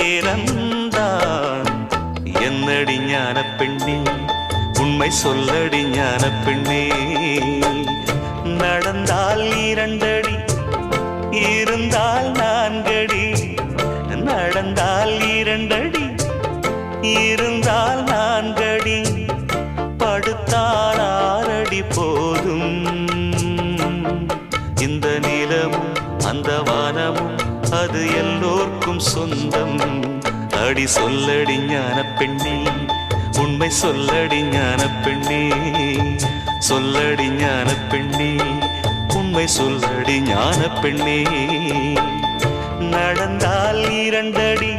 நேரம்தான். என்னடி ஞான பெண்ணே, உண்மை சொல்லடி ஞான பெண்ணே. நடந்தால் 2 அடி, இருந்தால் 4 அடி. நடந்தால் 2 அடி, இருந்தால் 4 அடி. படுத்தால் 6 அடி போதும். இந்த நிலமும் அந்த வானமும் அது எல்லோர்க்கும் சொந்தம். அடி சொல்லடி ஞான பெண்ணே, உண்மை சொல்லடி ஞான பெண்ணே. சொல்லடி ஞான பெண்ணே, உண்மை சொல்லடி ஞான பெண்ணே. நடந்தால் 2 அடி,